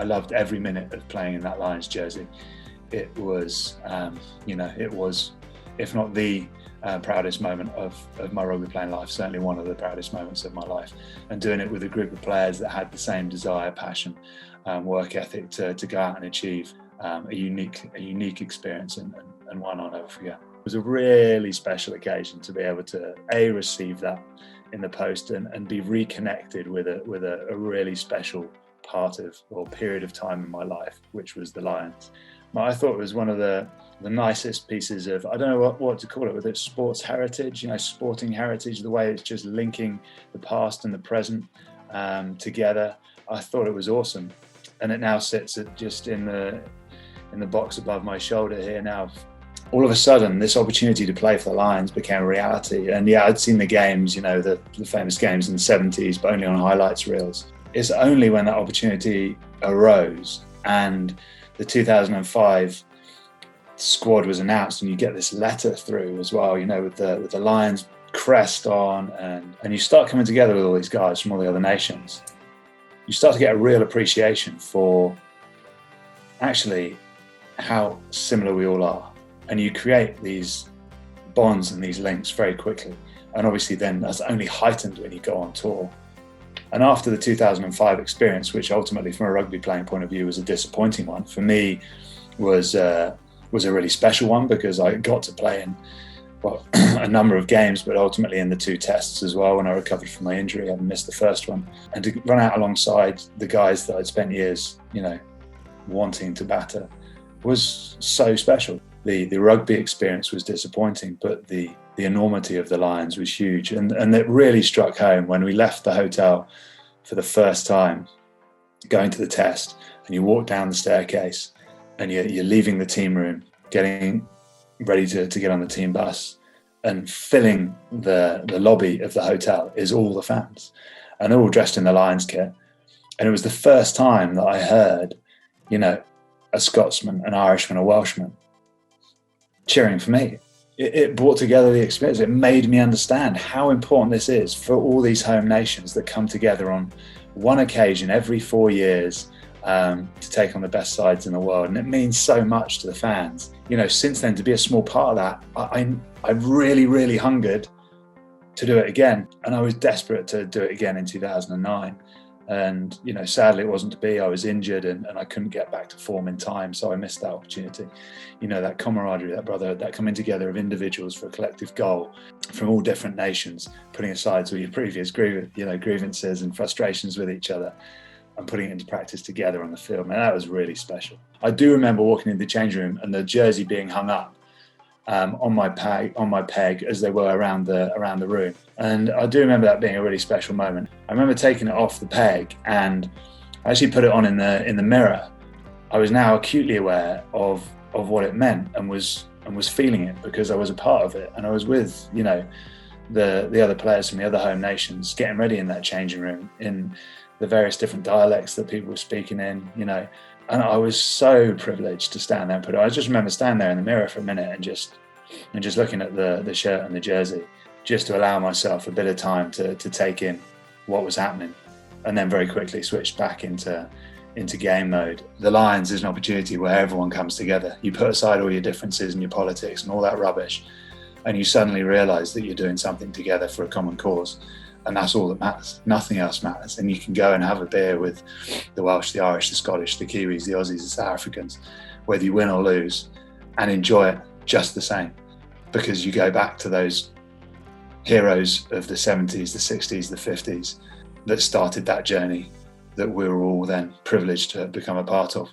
loved every minute of playing in that Lions jersey. It was, it was, if not the proudest moment of my rugby playing life, certainly one of the proudest moments of my life. And doing it with a group of players that had the same desire, passion, work ethic to go out and achieve a unique experience, and one I'll never forget. It was a really special occasion to be able to receive that in the post and be reconnected with a really special part of or period of time in my life, which was the Lions. I thought it was one of the nicest pieces of, I don't know what to call it, whether it's sports heritage, sporting heritage, the way it's just linking the past and the present together. I thought it was awesome, and it now sits just in the box above my shoulder here now. All of a sudden, this opportunity to play for the Lions became a reality. And yeah, I'd seen the games, the famous games in the 70s, but only on highlights reels. It's only when that opportunity arose and the 2005 squad was announced, and you get this letter through as well, with the Lions crest on, and you start coming together with all these guys from all the other nations. You start to get a real appreciation for actually how similar we all are. And you create these bonds and these links very quickly. And obviously then that's only heightened when you go on tour. And after the 2005 experience, which ultimately from a rugby playing point of view was a disappointing one, for me was a really special one, because I got to play in a number of games, but ultimately in the 2 tests as well when I recovered from my injury. I missed the first one. And to run out alongside the guys that I'd spent years, wanting to batter was so special. The rugby experience was disappointing, but the enormity of the Lions was huge. And it really struck home when we left the hotel for the first time, going to the test, and you walk down the staircase and you're leaving the team room, getting ready to get on the team bus, and filling the lobby of the hotel is all the fans. And they're all dressed in the Lions kit. And it was the first time that I heard, a Scotsman, an Irishman, a Welshman cheering for me. It brought together the experience. It made me understand how important this is for all these home nations that come together on one occasion every 4 years to take on the best sides in the world. And it means so much to the fans. Since then, to be a small part of that, I really, really hungered to do it again. And I was desperate to do it again in 2009. And, sadly it wasn't to be. I was injured and I couldn't get back to form in time. So I missed that opportunity. That camaraderie, that brotherhood, that coming together of individuals for a collective goal from all different nations, putting aside all your previous grievances and frustrations with each other and putting it into practice together on the field. Man, that was really special. I do remember walking into the change room and the jersey being hung up on my peg as they were around the room. And I do remember that being a really special moment. I remember taking it off the peg and I actually put it on in the mirror. I was now acutely aware of what it meant and was feeling it, because I was a part of it, and I was with the other players from the other home nations getting ready in that changing room in the various different dialects that people were speaking in, and I was so privileged to stand there and put it on. I just remember standing there in the mirror for a minute and just looking at the shirt and the jersey, just to allow myself a bit of time to take in what was happening, and then very quickly switched back into game mode. The Lions is an opportunity where everyone comes together. You put aside all your differences and your politics and all that rubbish, and you suddenly realise that you're doing something together for a common cause. And that's all that matters. Nothing else matters. And you can go and have a beer with the Welsh, the Irish, the Scottish, the Kiwis, the Aussies, the South Africans, whether you win or lose, and enjoy it just the same. Because you go back to those heroes of the 70s, the 60s, the 50s that started that journey that we were all then privileged to become a part of.